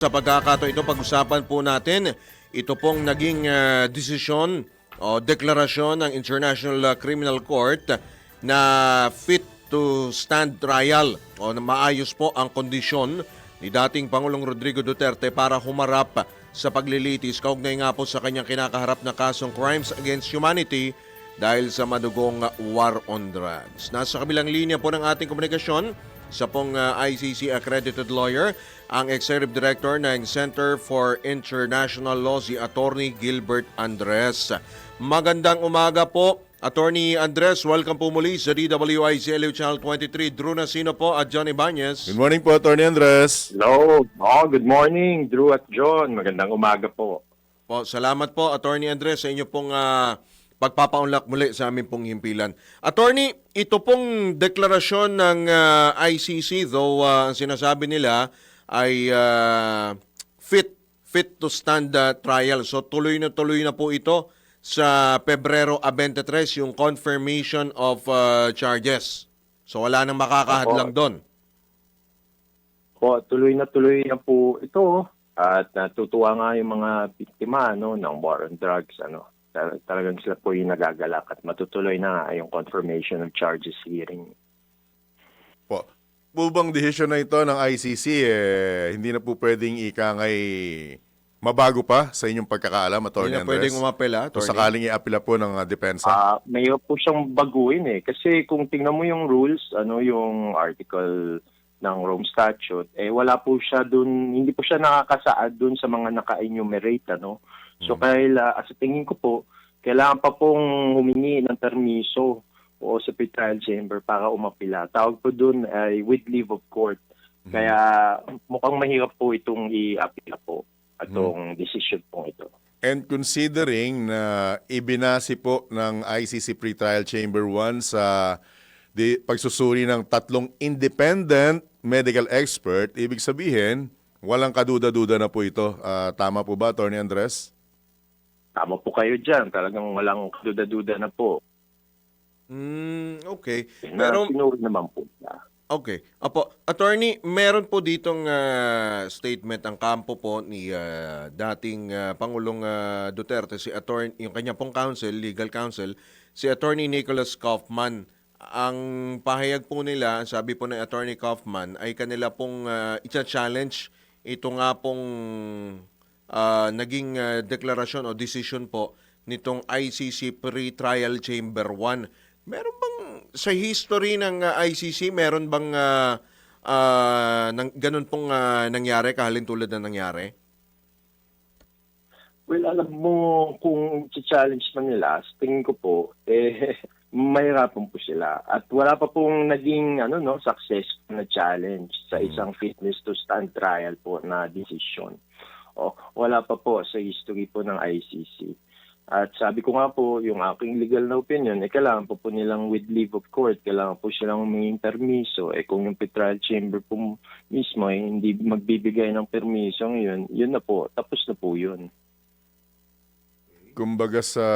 Sa pagkakataon ito, pag-usapan po natin, ito pong naging desisyon o deklarasyon ng International Criminal Court na fit to stand trial o na maayos po ang kondisyon ni dating Pangulong Rodrigo Duterte para humarap sa paglilitis kaugnay nga po sa kanyang kinakaharap na kasong crimes against humanity dahil sa madugong war on drugs. Nasa kabilang linya po ng ating komunikasyon, sa pong ICC accredited lawyer, ang Executive Director ng Center for International Law, si Attorney Gilbert Andres. Magandang umaga po, Attorney Andres. Welcome po muli sa DWICLU Channel 23. Drew Nasino po at John Ibanez. Good morning po, Attorney Andres. Hello. Good morning, Drew at John. Magandang umaga po. Salamat po, Attorney Andres, sa inyo pong pagpapaunlak muli sa aming pong himpilan. Attorney, ito pong deklarasyon ng ICC, though ang sinasabi nila ay fit to stand trial. So tuloy na po ito sa Pebrero 23, yung confirmation of charges. So wala nang makakahadlang doon. Tuloy na po ito. At natutuwa nga yung mga biktima ng war on drugs. Talagang sila po yung nagagalak at matutuloy na nga yung confirmation of charges hearing. Po bang desisyon na ito ng ICC, hindi na po pwedeng ikangay mabago pa sa inyong pagkakaalam, Attorney Hindi na Andres? pwedeng umapela, Kung Attorney. sakaling iapila po ng depensa? May po siyang baguhin Kasi kung tingnan mo yung rules, yung article ng Rome Statute, wala po siya dun, hindi po siya nakakasaad dun sa mga naka-enumerate, So sa tingin ko po, kailangan pa pong humingi ng permiso o sa pre-trial chamber para umapila. Tawag po dun ay with leave of court. Kaya mukhang mahirap po itong i-apila po atong decision po ito. And considering na ibinasi po ng ICC Pre-Trial Chamber 1 sa pagsusuri ng 3 independent medical expert, ibig sabihin, walang kaduda-duda na po ito. Tama po ba, Attorney Andres? Tama po kayo dyan. Talagang walang duda-duda na po. Okay. Pero sinuri naman po siya. Okay. Apo, Attorney, meron po ditong statement ang kampo po ni dating Pangulong Duterte, yung kanya pong counsel, legal counsel, si Attorney Nicholas Kaufman. Ang pahayag po nila, sabi po ng Attorney Kaufman, ay kanila pong i-challenge ito nga pong naging deklarasyon o decision po nitong ICC Pre-Trial Chamber 1. Meron bang sa history ng ICC, meron bang ganun pong nangyari, kahalin tulad na nangyari? Well, alam mo, kung challenge man nila, sa tingin ko po, mahirapan po sila. At wala pa pong naging successful na challenge sa isang fitness to stand trial po na decision. Wala pa po sa history po ng ICC. At sabi ko nga po, yung aking legal na opinion, kailangan po nilang with leave of court, kailangan po silang humingin permiso. Kung yung pre-trial chamber po mismo hindi magbibigay ng permiso ngayon, yun na po, tapos na po yun. Kumbaga sa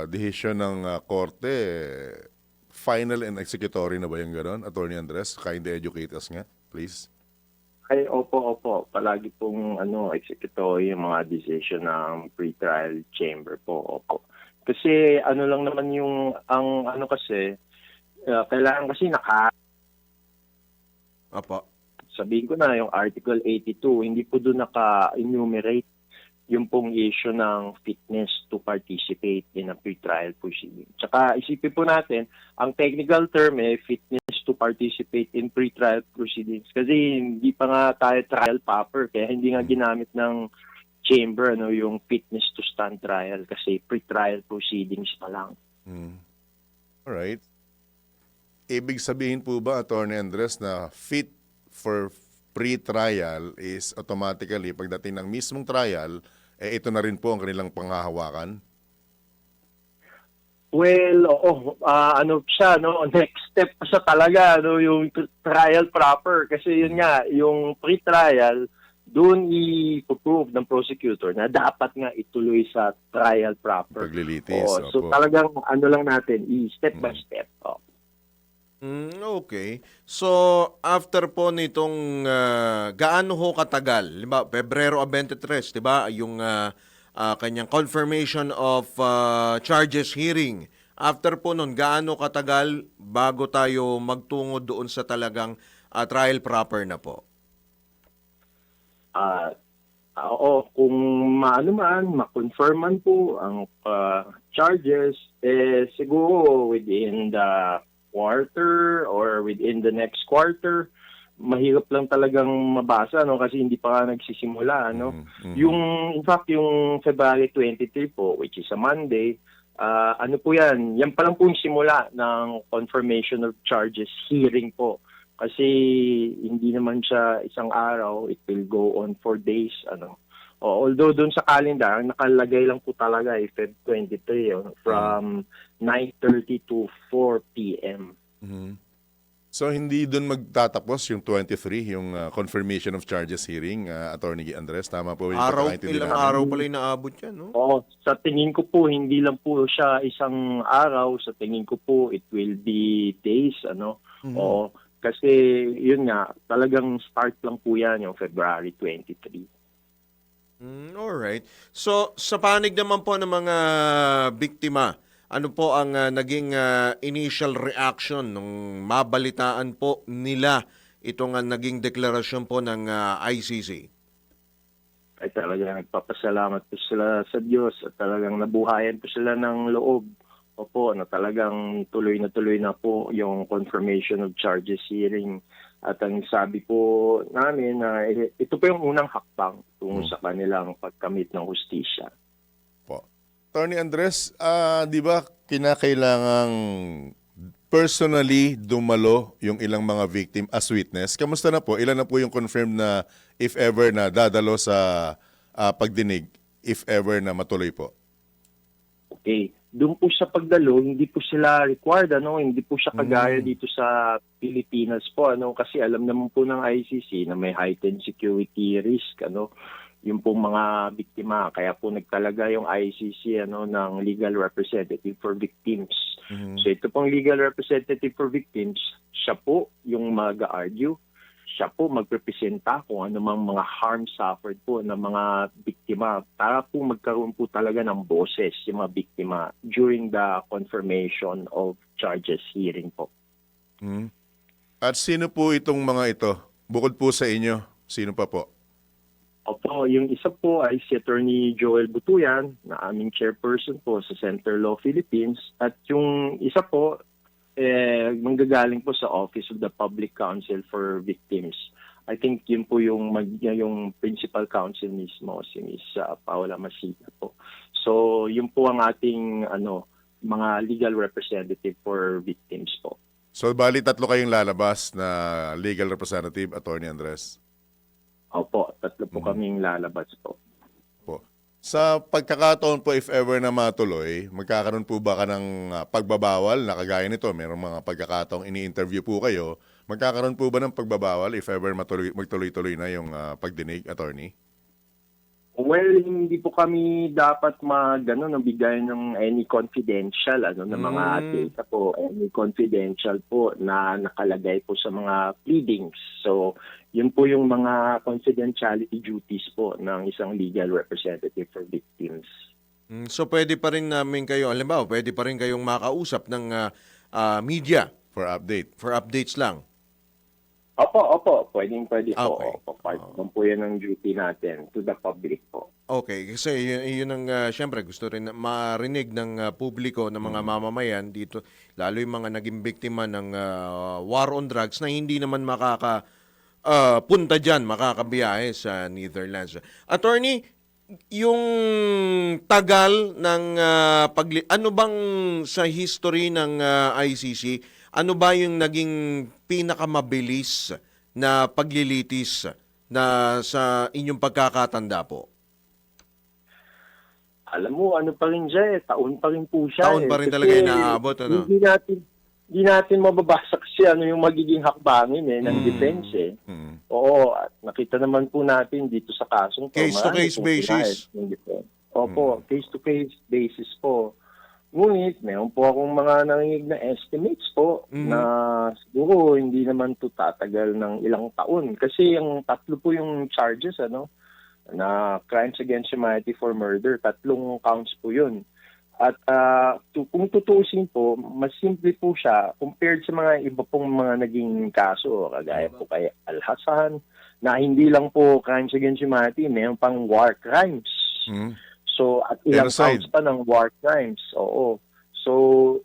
desisyon ng korte, final and executory na ba yung gano'n, Attorney Andres? Kindly educate us nga, please. Opo. Palagi pong executory yung mga decision ng pre-trial chamber po. Opo. Kasi lang naman yung kailangan kasi Apo. sabihin ko na yung Article 82, hindi po doon naka-enumerate yung pong issue ng fitness to participate in a pre-trial proceeding. Tsaka isipin po natin, ang technical term fitness to participate in pre-trial proceedings. Kasi hindi pa nga tayo trial proper, kaya hindi nga ginamit ng chamber yung fitness to stand trial kasi pre-trial proceedings pa lang. Alright. Ibig sabihin po ba, Attorney Andres, na fit for pre-trial is automatically, pagdating ng mismong trial, ito na rin po ang kanilang panghahawakan? Well, next step pa siya talaga, yung trial proper. Kasi yun nga, yung pre-trial, doon i-prove ng prosecutor na dapat nga ituloy sa trial proper. Paglilitis. So talagang lang natin, step by step. Okay. So, after po nitong gaano ho katagal? Di ba, Pebrero 23, di ba? Yung kanyang confirmation of charges hearing. After po nun, gaano katagal bago tayo magtungo doon sa talagang trial proper na po? Ah, Oo, kung maano man, ma-confirm man po ang charges, siguro within the quarter or within the next quarter, mahirap lang talagang mabasa, no, kasi hindi pa nga nagsisimula, no. Yung in fact yung February 23 po, which is a Monday, ano po yan pa lang po yung simula ng confirmation of charges hearing po. Kasi hindi naman siya isang araw, it will go on for days, ano. Although doon sa calendar, nakalagay lang po talaga Feb 23 from 9:30 to 4 p.m. So hindi doon magtatapos yung 23, yung confirmation of charges hearing, Attorney Andres. Tama po yung pagkakaintindi Ilang namin. araw pala yung naabot yan, no? Sa tingin ko po, hindi lang po siya isang araw. Sa tingin ko po, it will be days, ano. Kasi yun nga, talagang start lang po yan yung February 23. Alright. So, sa panig naman po ng mga biktima, ano po ang naging initial reaction nung mabalitaan po nila itong naging deklarasyon po ng ICC? Ay talagang nagpapasalamat po sila sa Diyos at talagang nabuhayan po sila ng loob. Opo, na talagang tuloy na po yung confirmation of charges hearing. At ang sabi po namin na ito po yung unang hakbang tungo sa kanilang pagkamit ng hustisya. Po. Attorney Andres, di ba kinakailangang personally dumalo yung ilang mga victim as witness? Kamusta na po? Ilan na po yung confirmed na if ever na dadalo sa pagdinig, if ever na matuloy po? Okay. Doon po sa pagdalo, hindi po sila required, ano, hindi po siya kagaya dito sa Pilipinas po, ano, kasi alam naman po ng ICC na may heightened security risk, ano, yung pong mga biktima. Kaya po nagtalaga yung ICC, ano, ng legal representative for victims. So ito pong legal representative for victims, siya po yung mag-argue, siya po magrepresenta kung ano mang mga harm suffered po ng mga biktima para po magkaroon po talaga ng boses yung mga biktima during the confirmation of charges hearing po. At sino po itong mga ito? Bukod po sa inyo, sino pa po? Opo, yung isa po ay si Attorney Joel Butuyan, na aming chairperson po sa Center Law Philippines. At yung isa po, manggagaling po sa Office of the Public Counsel for Victims. I think yun po yung principal counsel mismo, si Ms. Paula Masita po. So yun po ang ating mga legal representative for victims po. So bali tatlo kayong lalabas na legal representative, Attorney Andres? Opo, tatlo po kaming lalabas po. Sa pagkakataon po, if ever na matuloy, magkakaroon po ba ka ng pagbabawal na kagaya nito? Merong mga pagkakataong ini-interview po kayo. Magkakaroon po ba ng pagbabawal if ever magtuloy-tuloy na yung pagdinig, Attorney? Well, hindi po kami dapat bigay ng any confidential ng mga data po, any confidential po na nakalagay po sa mga pleadings. So, yun po yung mga confidentiality duties po ng isang legal representative for victims. So pwede pa rin namin kayo, halimbawa, pwede pa rin kayong makausap ng media For update. for updates lang. Opo, pwede po. Okay. Opo, part po yan ng duty natin to the public po. Okay, kasi yun ang syempre gusto rin marinig ng publiko, ng mga mamamayan dito, lalo yung mga naging biktima ng war on drugs na hindi naman punta dyan, makakabiyahe sa Netherlands. Attorney, yung tagal ng ano bang sa history ng ICC, ano ba yung naging pinakamabilis na paglilitis na sa inyong pagkakatanda po? Alam mo, pa rin siya taon pa rin po siya. Taon pa rin Kasi talaga inaabot, ano? Hindi natin mababasa kasi ano yung magiging hakbangin ng defense Oo, at nakita naman po natin dito sa kasong to. Case-to-case basis. Opo, case-to-case basis po. Ngunit, meron po akong mga nanginig na estimates po na siguro hindi naman to tatagal ng ilang taon. Kasi yung tatlo po yung charges, na crimes against humanity for murder. 3 counts po yun. At kung tutuusin po, mas simple po siya compared sa mga iba pong mga naging kaso, kagaya po kay Al-Hassan, na hindi lang po crimes against humanity, mayroon pang war crimes. So, at ilang Genocide. counts pa ng war crimes. Oo. So,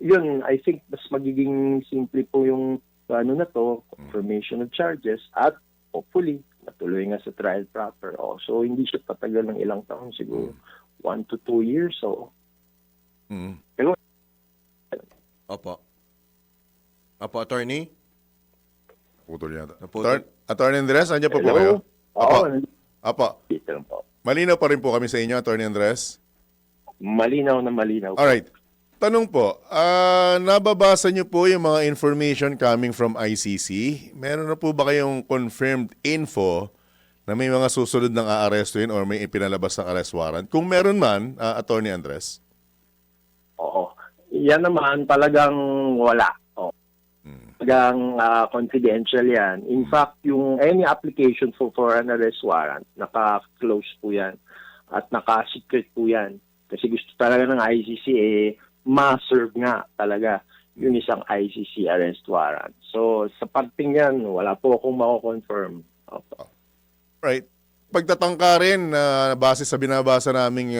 yun, I think mas magiging simple po yung confirmation of charges at hopefully, matuloy nga sa trial proper. So, hindi siya tatagal ng ilang taon, siguro 1 to 2 years. So, pero, Opo. Opo, attorney? Putol yata. Naputol. Attorney Andres, andyan po po hello? kayo? Oo, Apo. dito lang po. Malinaw pa rin po kami sa inyo, Attorney Andres. Malinaw na malinaw. Alright. Tanong po, nababasa niyo po yung mga information coming from ICC? Meron na po ba kayong confirmed info na may mga susunod ng aarestuin or may ipinalabas ng arrest warrant? Kung meron man, Attorney Andres. Oo. Yan naman talagang wala. Talagang confidential yan. In fact, yung any application for an arrest warrant, naka-close po yan at naka-secret po yan. Kasi gusto talaga ng ICC ma-serve nga talaga yung isang ICC arrest warrant. So, sa parting yan, wala po akong mako-confirm. Right. Pagtatangka rin, base sa binabasa naming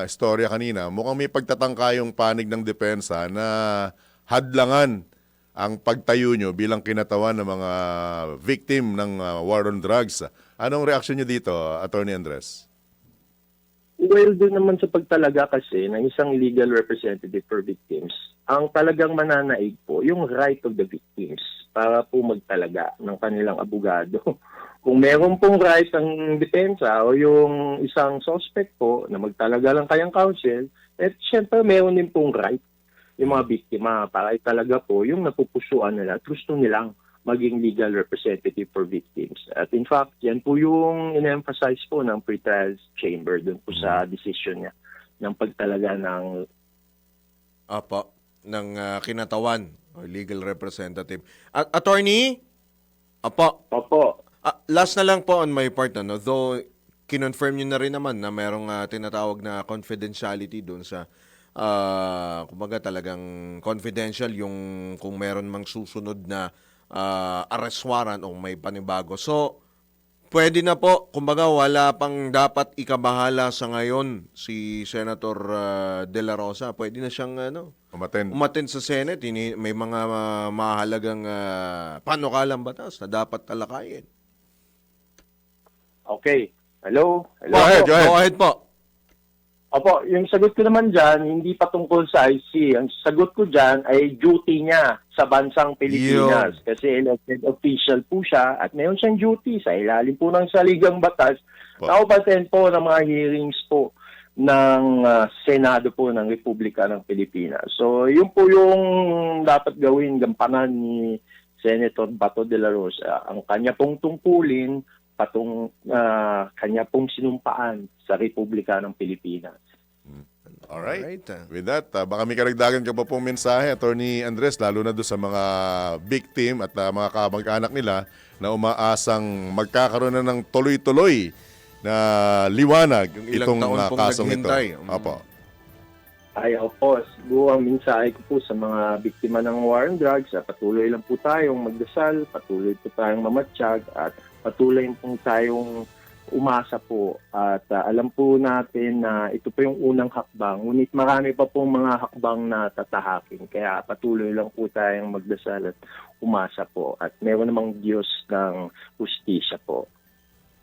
istorya kanina, mukhang may pagtatangka yung panig ng depensa na hadlangan ang pagtayo nyo bilang kinatawan ng mga victim ng war on drugs. Anong reaksyon nyo dito, Attorney Andres? Well, doon naman sa pagtalaga kasi ng isang legal representative for victims, ang talagang mananaig po yung right of the victims para po magtalaga ng kanilang abogado. Kung meron pong right ang depensa o yung isang suspect po na magtalaga ng kayang counsel, at syempre meron din pong right yung mga biktima para talaga po yung napupusuan nila at gusto nilang maging legal representative for victims. At in fact, yan po yung in-emphasize po ng pre-trial chamber dun po sa decision niya ng pagtalaga ng Opo, ng kinatawan o legal representative. Attorney? Opo. Opo. Last na lang po on my part, though kinonfirm nyo na rin naman na merong tinatawag na confidentiality doon sa kumbaga talagang confidential yung kung meron mang susunod na arrest warrant o may panibago. So, pwede na po, kumbaga wala pang dapat ikabahala sa ngayon si Senator De La Rosa. Pwede na siyang umattend sa Senate. May mga mahalagang panukalang batas na dapat talakayin. Okay. Hello? Go ahead, go ahead. Go ahead po. Opo, yung sagot ko naman dyan, hindi patungkol sa IC. Ang sagot ko dyan ay duty niya sa bansang Pilipinas. Kasi elected official po siya at mayroon siyang duty sa ilalim po ng saligang batas na upaten po ng mga hearings po ng Senado po ng Republika ng Pilipinas. So, yun po yung dapat gawin, gampanan ni Senator Bato de la Rosa. Ang kanya pong tungkulin kanya pong sinumpaan sa Republika ng Pilipinas. Alright. With that, baka may karagdagan ka pa pong mensahe, Attorney Andres, lalo na doon sa mga victim at mga kamag-anak nila na umaasang magkakaroon na ng tuloy-tuloy na liwanag Yung ilang itong taon pong kasong ito. naghintay. Opo. Ay, opo. Siguro ang mensahe ko po sa mga biktima ng war on drugs, patuloy lang po tayong magdasal, patuloy po tayong mamatsyag, at patuloy po tayong umasa po. At alam po natin na ito po yung unang hakbang. Ngunit marami pa pong mga hakbang na tatahakin. Kaya patuloy lang po tayong magdasal at umasa po. At meron namang Diyos ng hustisya po.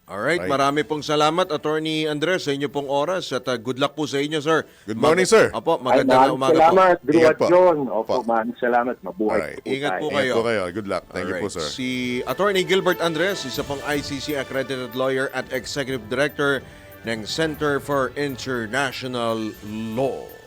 Alright, marami pong salamat, Attorney Andres, sa inyo pong oras at good luck po sa inyo, sir. Good morning, sir. Opo, magandang umaga po. Salamat, Drew Ingat at po. John. Opo, Po. maraming salamat. Mabuhay Alright. po Ingat tayo. po Ingat kayo. po kayo. Good luck. Thank you po, Alright. sir. Si Attorney Gilbert Andres, isa pong ICC accredited lawyer at executive director ng Center for International Law.